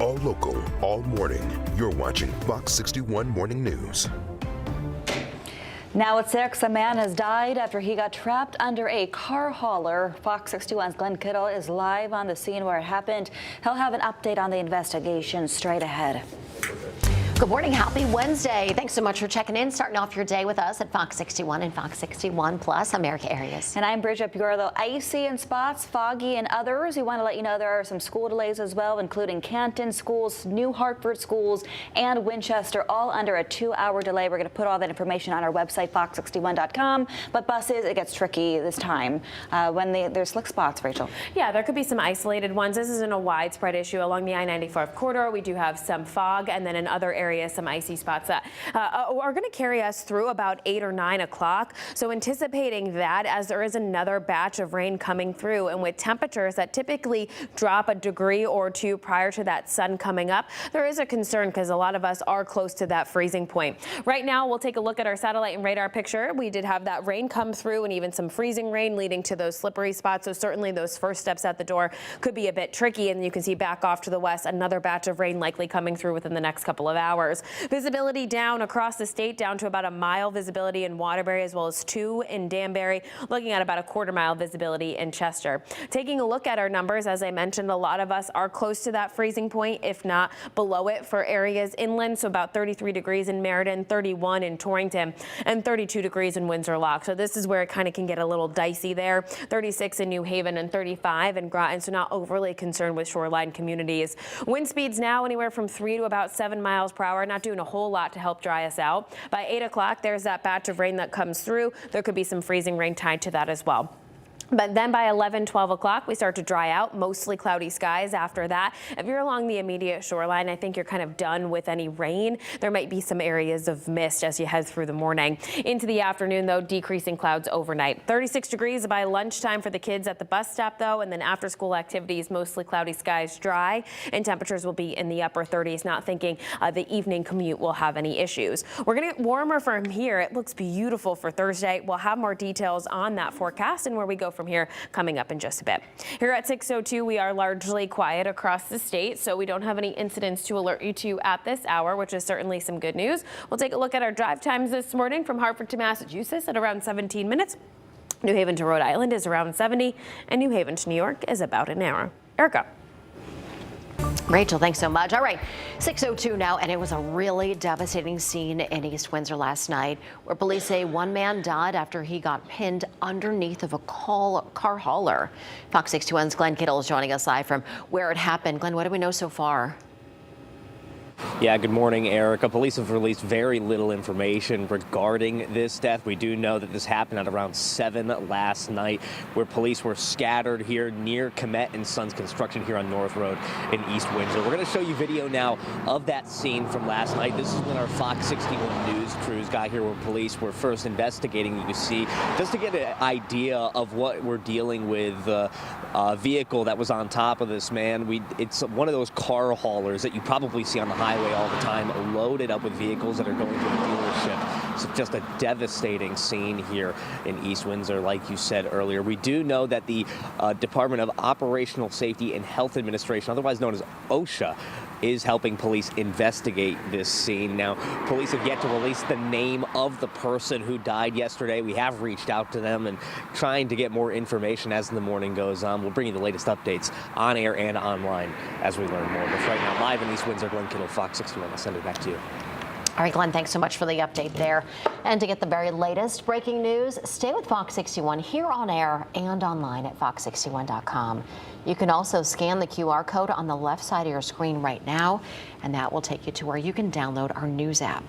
all local, all morning. You're watching Fox 61 Morning News. Now at 6, a man has died after he got trapped under a car hauler. Fox 61's Glenn Kittle is live on the scene where it happened. He'll have an update on the investigation straight ahead. Good morning. Happy Wednesday. Thanks so much for checking in, starting off your day with us at Fox 61 and Fox 61 Plus America areas. And I'm Bridget Bureau. Icy in spots, foggy in others. We want to let you know there are some school delays as well, including Canton schools, New Hartford schools, and Winchester, all under a 2-hour delay. We're going to put all that information on our website, fox61.com. But buses, it gets tricky this time when there's slick spots, Rachel. Yeah, there could be some isolated ones. This isn't a widespread issue along the I-95 corridor. We do have some fog, and then in other areas, some icy spots that are going to carry us through about 8 or 9 o'clock. So anticipating that, as there is another batch of rain coming through, and with temperatures that typically drop a degree or two prior to that sun coming up, there is a concern because a lot of us are close to that freezing point. Right now, we'll take a look at our satellite and radar picture. We did have that rain come through and even some freezing rain leading to those slippery spots. So certainly those first steps at the door could be a bit tricky. And you can see back off to the west, another batch of rain likely coming through within the next couple of hours. Visibility down across the state, down to about a mile visibility in Waterbury, as well as 2 in Danbury, looking at about a quarter-mile visibility in Chester. Taking a look at our numbers, as I mentioned, a lot of us are close to that freezing point, if not below it for areas inland. So about 33 degrees in Meriden, 31 in Torrington, and 32 degrees in Windsor Loch. So this is where it kind of can get a little dicey there. 36 in New Haven and 35 in Groton, so not overly concerned with shoreline communities. Wind speeds now anywhere from 3 to about 7 miles per hour. Not doing a whole lot to help dry us out. By 8 o'clock, there's that batch of rain that comes through. There could be some freezing rain tied to that as well. But then by 11, 12 o'clock, we start to dry out, mostly cloudy skies after that. If you're along the immediate shoreline, I think you're kind of done with any rain. There might be some areas of mist as you head through the morning. Into the afternoon, though, decreasing clouds overnight. 36 degrees by lunchtime for the kids at the bus stop, though, and then after school activities, mostly cloudy skies, dry, and temperatures will be in the upper 30s. Not thinking the evening commute will have any issues. We're going to get warmer from here. It looks beautiful for Thursday. We'll have more details on that forecast and where we go from here coming up in just a bit. Here at 6:02, we are largely quiet across the state, so we don't have any incidents to alert you to at this hour, which is certainly some good news. We'll take a look at our drive times this morning from Hartford to Massachusetts at around 17 minutes. New Haven to Rhode Island is around 70, and New Haven to New York is about an hour. Erica. Rachel, thanks so much. All right, 6:02 now, and it was a really devastating scene in East Windsor last night, where police say one man died after he got pinned underneath of a car hauler. Fox 61's Glenn Kittle is joining us live from where it happened. Glenn, what do we know so far? Yeah, good morning, Erica. Police have released very little information regarding this death. We do know that this happened at around 7 last night, where police were scattered here near Comet and Sons Construction here on North Road in East Windsor. We're going to show you video now of that scene from last night. This is when our Fox 61 News crews got here, where police were first investigating. You can see, just to get an idea of what we're dealing with, a vehicle that was on top of this man. It's one of those car haulers that you probably see on the highway all the time, loaded up with vehicles that are going to a dealership. So just a devastating scene here in East Windsor, like you said earlier. We do know that the Department of Operational Safety and Health Administration, otherwise known as OSHA, is helping police investigate this scene. Now, police have yet to release the name of the person who died yesterday. We have reached out to them and trying to get more information as the morning goes on. We'll bring you the latest updates on air and online as we learn more. But right now, live in East Windsor, Glenn Kittle, Fox 61. I'll send it back to you. All right, Glenn, thanks so much for the update there. And to get the very latest breaking news, stay with Fox 61 here on air and online at fox61.com. You can also scan the QR code on the left side of your screen right now, and that will take you to where you can download our news app.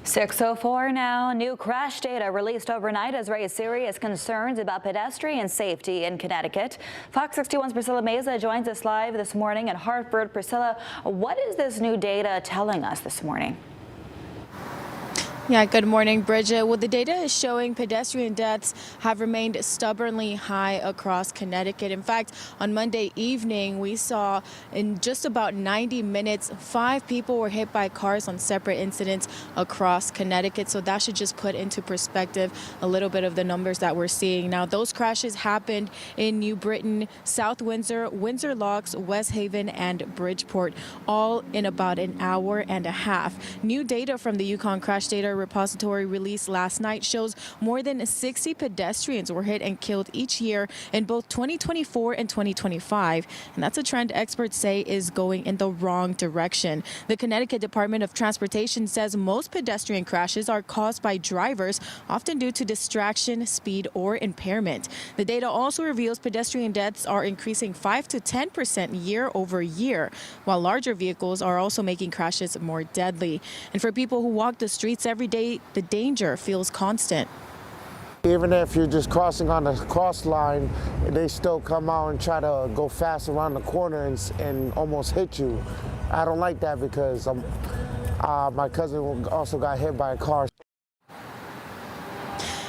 6:04 now. New crash data released overnight has raised serious concerns about pedestrian safety in Connecticut. Fox 61's Priscilla Meza joins us live this morning in Hartford. Priscilla, what is this new data telling us this morning? Yeah, good morning, Bridget. Well, the data is showing pedestrian deaths have remained stubbornly high across Connecticut. In fact, on Monday evening, we saw in just about 90 minutes, 5 people were hit by cars on separate incidents across Connecticut. So that should just put into perspective a little bit of the numbers that we're seeing. Now, those crashes happened in New Britain, South Windsor, Windsor Locks, West Haven, and Bridgeport, all in about an hour and a half. New data from the Yukon Crash Data Repository released last night shows more than 60 pedestrians were hit and killed each year in both 2024 and 2025. And that's a trend experts say is going in the wrong direction. The Connecticut Department of Transportation says most pedestrian crashes are caused by drivers, often due to distraction, speed, or impairment. The data also reveals pedestrian deaths are increasing 5 to 10% year over year, while larger vehicles are also making crashes more deadly. And for people who walk the streets every day, the danger feels constant. Even if you're just crossing on the cross line, they still come out and try to go fast around the corner and almost hit you. I don't like that because my cousin also got hit by a car.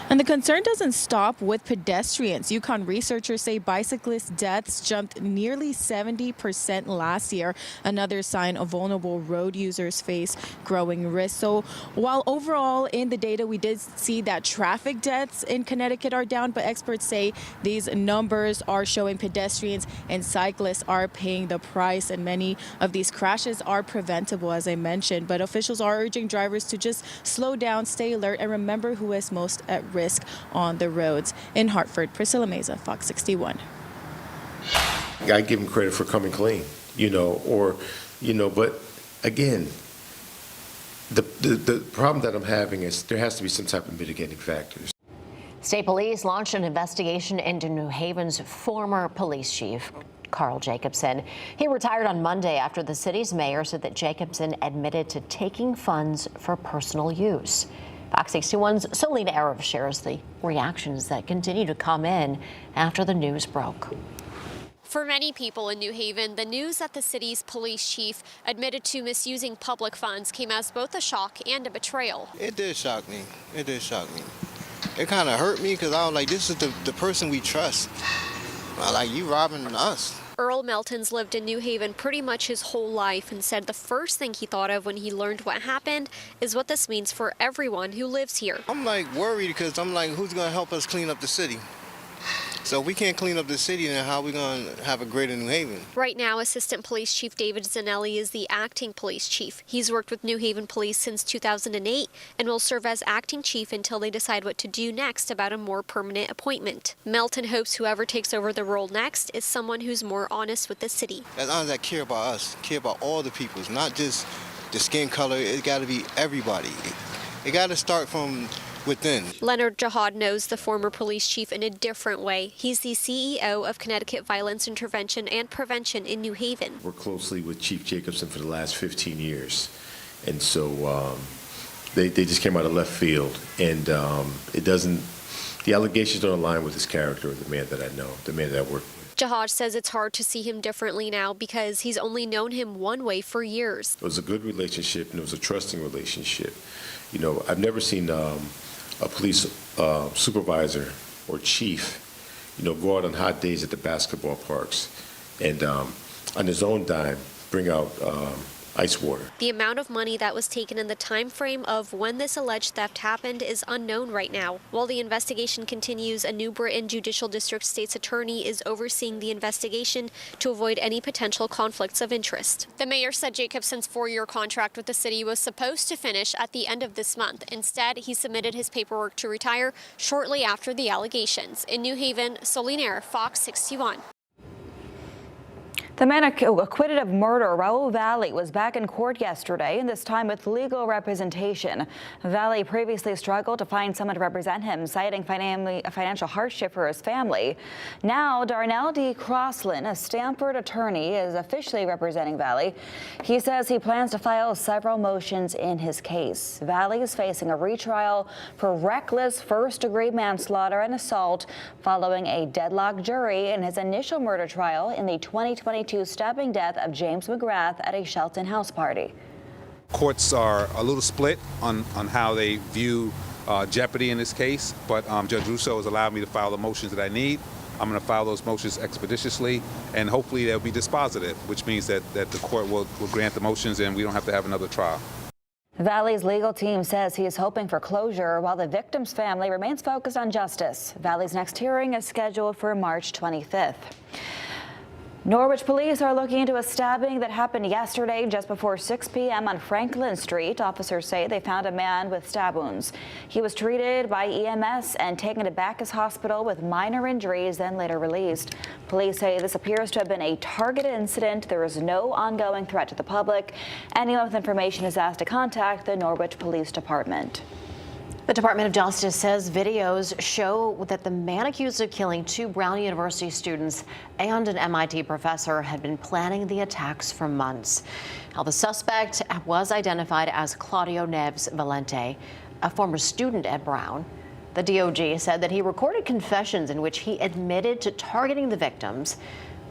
And the concern doesn't stop with pedestrians. Yukon researchers say bicyclist deaths jumped nearly 70% last year, another sign of vulnerable road users face growing risk. So while overall in the data we did see that traffic deaths in Connecticut are down, but experts say these numbers are showing pedestrians and cyclists are paying the price, and many of these crashes are preventable, as I mentioned. But officials are urging drivers to just slow down, stay alert, and remember who is most at risk on the roads. In Hartford, Priscilla Meza, Fox 61. I give him credit for coming clean, but again, the problem that I'm having is there has to be some type of mitigating factors. State police launched an investigation into New Haven's former police chief, Carl Jacobson. He retired on Monday after the city's mayor said that Jacobson admitted to taking funds for personal use. Fox 61's Selena Arab shares the reactions that continue to come in after the news broke. For many people in New Haven, the news that the city's police chief admitted to misusing public funds came as both a shock and a betrayal. It did shock me. It did shock me. It kind of hurt me because I was like, this is the person we trust. Like, you robbing us. Earl Melton's lived in New Haven pretty much his whole life and said the first thing he thought of when he learned what happened is what this means for everyone who lives here. I'm like worried because I'm like, who's going to help us clean up the city? So if we can't clean up the city, then how are we going to have a greater New Haven? Right now, Assistant Police Chief David Zanelli is the acting police chief. He's worked with New Haven Police since 2008 and will serve as acting chief until they decide what to do next about a more permanent appointment. Melton hopes whoever takes over the role next is someone who's more honest with the city. As long as I care about us, care about all the people, not just the skin color, it got to be everybody. It got to start from within. Leonard Jihad knows the former police chief in a different way. He's the CEO of Connecticut Violence Intervention and Prevention in New Haven. Worked closely with Chief Jacobson for the last 15 years. And so they just came out of left field. And the allegations don't align with his character, the man that I know, the man that I work with. Jihad says it's hard to see him differently now because he's only known him one way for years. It was a good relationship and it was a trusting relationship. I've never seen a police supervisor or chief, go out on hot days at the basketball parks and on his own dime bring out ice water. The amount of money that was taken in the time frame of when this alleged theft happened is unknown right now. While the investigation continues, a New Britain Judicial District State's attorney is overseeing the investigation to avoid any potential conflicts of interest. The mayor said Jacobson's 4-year contract with the city was supposed to finish at the end of this month. Instead, he submitted his paperwork to retire shortly after the allegations. In New Haven, Solinaire, Fox 61. The man acquitted of murder, Raul Valley, was back in court yesterday, and this time with legal representation. Valley previously struggled to find someone to represent him, citing financial hardship for his family. Now, Darnell D. Crossland, a Stamford attorney, is officially representing Valley. He says he plans to file several motions in his case. Valley is facing a retrial for reckless first-degree manslaughter and assault following a deadlocked jury in his initial murder trial in the 2022 stabbing death of James McGrath at a Shelton house party. Courts are a little split on how they view jeopardy in this case, but Judge Russo has allowed me to file the motions that I need. I'm going to file those motions expeditiously, and hopefully they'll be dispositive, which means that the court will grant the motions and we don't have to have another trial. Valley's legal team says he is hoping for closure while the victim's family remains focused on justice. Valley's next hearing is scheduled for March 25th. Norwich police are looking into a stabbing that happened yesterday just before 6 p.m. on Franklin Street. Officers say they found a man with stab wounds. He was treated by EMS and taken to Bacchus Hospital with minor injuries, then later released. Police say this appears to have been a targeted incident. There is no ongoing threat to the public. Anyone with information is asked to contact the Norwich Police Department. The Department of Justice says videos show that the man accused of killing 2 Brown University students and an MIT professor had been planning the attacks for months. Now, the suspect was identified as Claudio Neves Valente, a former student at Brown. The DOJ said that he recorded confessions in which he admitted to targeting the victims,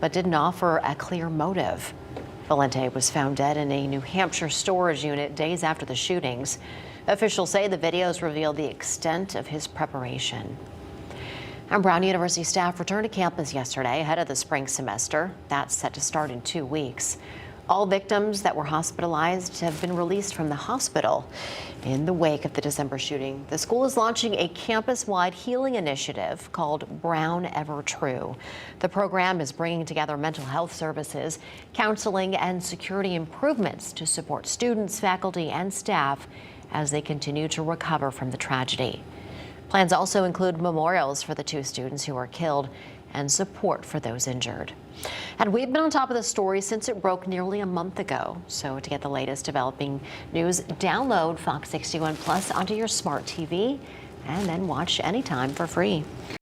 but didn't offer a clear motive. Valente was found dead in a New Hampshire storage unit days after the shootings. Officials say the videos reveal the extent of his preparation. And Brown University staff returned to campus yesterday ahead of the spring semester. That's set to start in 2 weeks. All victims that were hospitalized have been released from the hospital. In the wake of the December shooting, the school is launching a campus-wide healing initiative called Brown Ever True. The program is bringing together mental health services, counseling, and security improvements to support students, faculty, and staff as they continue to recover from the tragedy. Plans also include memorials for the 2 students who were killed and support for those injured. And we've been on top of the story since it broke nearly a month ago. So to get the latest developing news, download Fox 61 Plus onto your smart TV and then watch anytime for free.